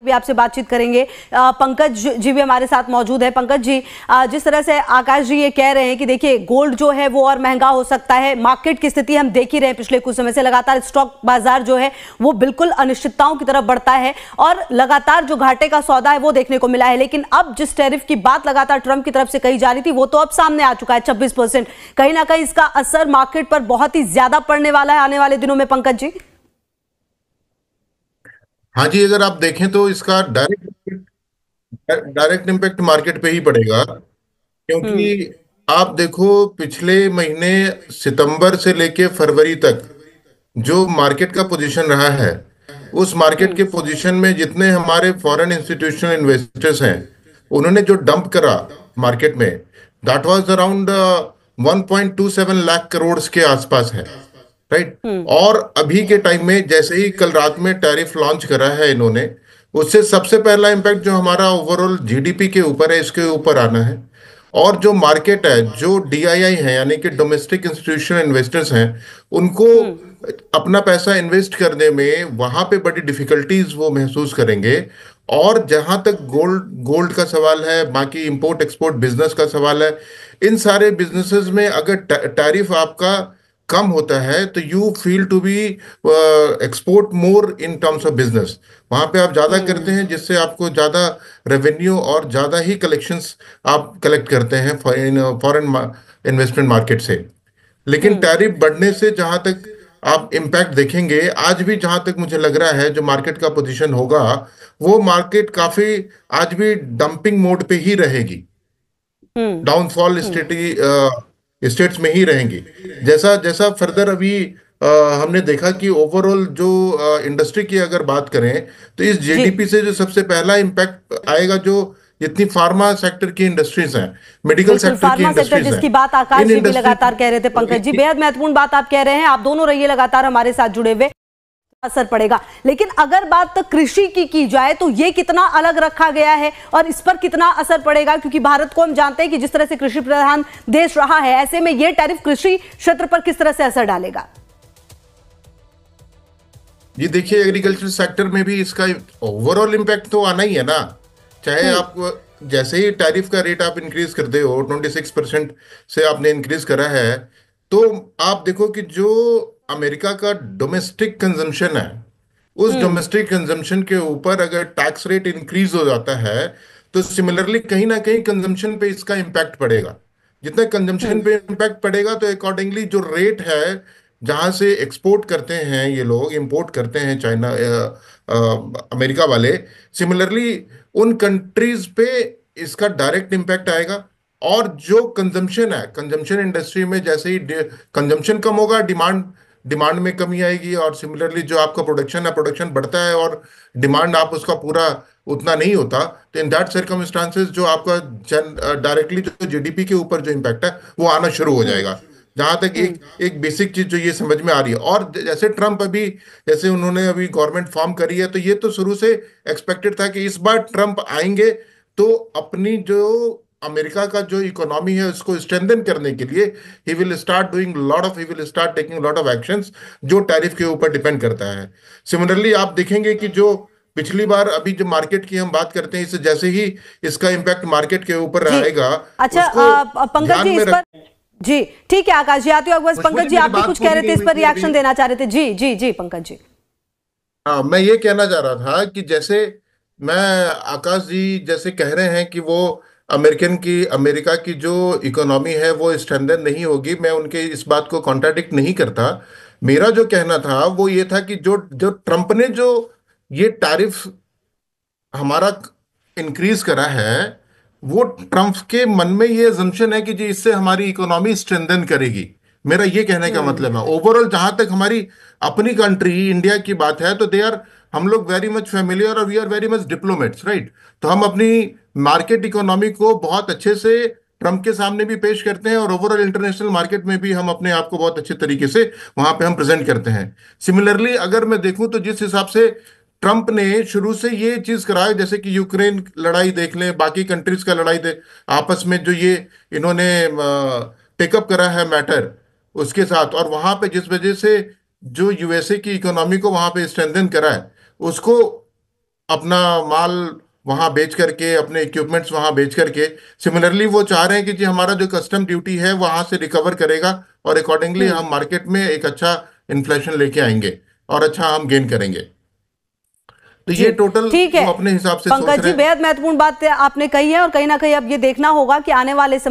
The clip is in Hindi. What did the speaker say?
भी आपसे बातचीत करेंगे। पंकज जी भी हमारे साथ मौजूद है। पंकज जी, जिस तरह से आकाश जी ये कह रहे हैं कि देखिए गोल्ड जो है वो और महंगा हो सकता है, मार्केट की स्थिति हम देख ही रहे हैं पिछले कुछ समय से, लगातार स्टॉक बाजार जो है वो बिल्कुल अनिश्चितताओं की तरफ बढ़ता है और लगातार जो घाटे का सौदा है वो देखने को मिला है। लेकिन अब जिस टैरिफ की बात लगातार ट्रंप की तरफ से कही जा रही थी वो तो अब सामने आ चुका है, 26%। कहीं ना कहीं इसका असर मार्केट पर बहुत ही ज्यादा पड़ने वाला है आने वाले दिनों में। पंकज जी। हाँ जी, अगर आप देखें तो इसका डायरेक्ट इम्पैक्ट मार्केट पे ही पड़ेगा। क्योंकि हम्म। आप देखो, पिछले महीने सितंबर से लेके फरवरी तक जो मार्केट का पोजीशन रहा है, उस मार्केट हम्म। के पोजीशन में जितने हमारे फॉरेन इंस्टीट्यूशनल इन्वेस्टर्स हैं, उन्होंने जो डंप करा मार्केट में, that was around 1.27 lakh crore के आसपास है। राइट। हम्म। और अभी के टाइम में जैसे ही कल रात में टैरिफ लॉन्च करा है इन्होंने, उससे सबसे पहला इम्पैक्ट जो हमारा ओवरऑल जीडीपी के ऊपर है, इसके ऊपर आना है। और जो मार्केट है, जो डीआईआई है यानी कि डोमेस्टिक इंस्टीट्यूशनल इन्वेस्टर्स हैं, उनको हम्म। अपना पैसा इन्वेस्ट करने में वहां पे बड़ी डिफिकल्टीज वो महसूस करेंगे। और जहां तक गोल्ड गोल्ड का सवाल है, बाकी इंपोर्ट एक्सपोर्ट बिजनेस का सवाल है, इन सारे बिजनेसेस में अगर टैरिफ आपका कम होता है तो you feel to be export more in terms of business. वहां पे आप ज्यादा करते हम्म। हैं, जिससे आपको ज्यादा रेवेन्यू और ज्यादा ही कलेक्शंस आप कलेक्ट करते हैं फॉरेन इन्वेस्टमेंट मार्केट से। लेकिन हम्म। टैरिफ बढ़ने से जहां तक आप इम्पैक्ट देखेंगे, आज भी जहां तक मुझे लग रहा है जो मार्केट का पोजीशन होगा, वो मार्केट काफी आज भी डंपिंग मोड पे ही रहेगी, हम्म। डाउनफॉल हम्म। स्टेट्स में ही रहेंगी। जैसा जैसा फर्दर अभी अ, हमने देखा कि ओवरऑल जो इंडस्ट्री की अगर बात करें, तो इस जी। जीडीपी से जो सबसे पहला इम्पैक्ट आएगा, जो जितनी फार्मा सेक्टर की इंडस्ट्रीज हैं, मेडिकल बिल्कुल, सेक्टर की फार्मा सेक्टर इंडस्ट्रीज हैं, जिसकी बात आकाश इन जी भी इंडस्ट्री लगातार कह रहे थे। पंकज जी, बेहद महत्वपूर्ण बात आप कह रहे हैं। आप दोनों रहिए लगातार हमारे साथ जुड़े हुए। असर पड़ेगा, लेकिन अगर बात तो कृषि की जाए तो ये कितना अलग रखा गया है और इस पर कितना असर पड़ेगा, क्योंकि भारत को हम जानते हैं कि जिस तरह से कृषि प्रधान देश रहा है, ऐसे में ये टैरिफ कृषि क्षेत्र पर किस तरह से असर डालेगा? ये देखिए, एग्रीकल्चर सेक्टर में भी इसका ओवरऑल इम्पैक्ट तो आना ही है ना। चाहे हम्म। आप जैसे ही टैरिफ का रेट आप इंक्रीज करते हो, 26% से आपने इंक्रीज करा है, तो आप देखो कि जो अमेरिका का डोमेस्टिक कंजम्पशन है, उस हम्म। डोमेस्टिक कंजम्पशन के ऊपर अगर टैक्स रेट इंक्रीज हो जाता है, तो सिमिलरली कहीं ना कहीं कंजम्पशन पे इसका इम्पैक्ट पड़ेगा। जितना कंजम्पशन हम्म। पे इम्पैक्ट पड़ेगा, तो अकॉर्डिंगली जो रेट है, जहां से एक्सपोर्ट करते हैं ये लोग, इंपोर्ट करते हैं चाइना, अमेरिका वाले, सिमिलरली उन कंट्रीज पे इसका डायरेक्ट इम्पैक्ट आएगा। और जो कंजम्पशन है, कंजम्पशन इंडस्ट्री में जैसे ही कंजम्पशन कम होगा, डिमांड डिमांड में कमी आएगी। और सिमिलरली जो आपका प्रोडक्शन है, प्रोडक्शन बढ़ता है और डिमांड आप उसका पूरा उतना नहीं होता, तो इन दैट सर्कमस्टांसेस जो आपका डायरेक्टली जो जीडीपी के ऊपर जो इम्पैक्ट है, वो आना शुरू हो हम्म। जाएगा। जहां तक हम्म। एक एक बेसिक चीज जो ये समझ में आ रही है, और जैसे ट्रम्प अभी, जैसे उन्होंने अभी गवर्नमेंट फॉर्म करी है, तो ये तो शुरू से एक्सपेक्टेड था कि इस बार ट्रम्प आएंगे तो अपनी जो अमेरिका का जो इकोनॉमी है उसको स्ट्रेंथन करने के लिए he will start taking lot of actions, जो टैरिफ के ऊपर डिपेंड करता है। सिमिलरली आप देखेंगे कि जो पिछली बार अभी जो मार्केट की हम बात करते हैं, इससे जैसे ही इसका इम्पैक्ट मार्केट के ऊपर जी। आएगा, अच्छा, उसको पंकज ध्यान जी में इस पर। जी ठीक है आकाश जी, आती हूँ। बस खुशबू पंकज जी, जी मेरी आप भी बात कुछ कह पूरी रहे थे, नहीं इस हुई पर थी अभी। रिएक्शन देना चाह रहे थे। जी जी जी पंकज जी। हाँ, मैं ये कहना चाह रहा था कि जैसे मैं आकाश जी जैसे कह रहे हैं कि वो अमेरिका की जो इकोनॉमी है वो स्ट्रेंथन नहीं होगी, मैं उनके इस बात को कॉन्ट्राडिक्ट नहीं करता। मेरा जो कहना था वो ये था कि जो जो ट्रम्प ने जो ये टैरिफ हमारा इंक्रीज करा है, वो ट्रम्प के मन में ये अजम्पशन है कि जी इससे हमारी इकोनॉमी स्ट्रेंथन करेगी। मेरा ये कहने का हम्म। मतलब है, ओवरऑल जहां तक हमारी अपनी कंट्री इंडिया की बात है, तो दे आर हम लोग वेरी मच फेमिलियर और we are very much diplomats, right. तो हम अपनी मार्केट इकोनॉमी को बहुत अच्छे से ट्रम्प के सामने भी पेश करते हैं, और ओवरऑल इंटरनेशनल मार्केट में भी हम अपने आप को बहुत अच्छे तरीके से वहां पे हम प्रेजेंट करते हैं। सिमिलरली अगर मैं देखूं तो जिस हिसाब से ट्रंप ने शुरू से ये चीज कराया, जैसे कि यूक्रेन लड़ाई देख लें, बाकी कंट्रीज का लड़ाई दे आपस में जो ये इन्होंने टेकअप करा है मैटर उसके साथ, और वहां पे जिस वजह से जो यूएसए की इकोनॉमी को वहां पे स्ट्रेंथन करा है, उसको अपना माल वहां बेच करके, अपने इक्विपमेंट्स वहां बेच करके, सिमिलरली वो चाह रहे हैं कि जी हमारा जो कस्टम ड्यूटी है वहां से रिकवर करेगा और अकॉर्डिंगली हम्म। हम मार्केट में एक अच्छा इन्फ्लेशन लेके आएंगे और अच्छा हम गेन करेंगे। तो जी ये टोटल ठीक वो है। अपने हिसाब से सोच पंकज रहे जी, हैं। बेहद महत्वपूर्ण बात आपने कही है और कहीं ना कहीं अब ये देखना होगा कि आने वाले समय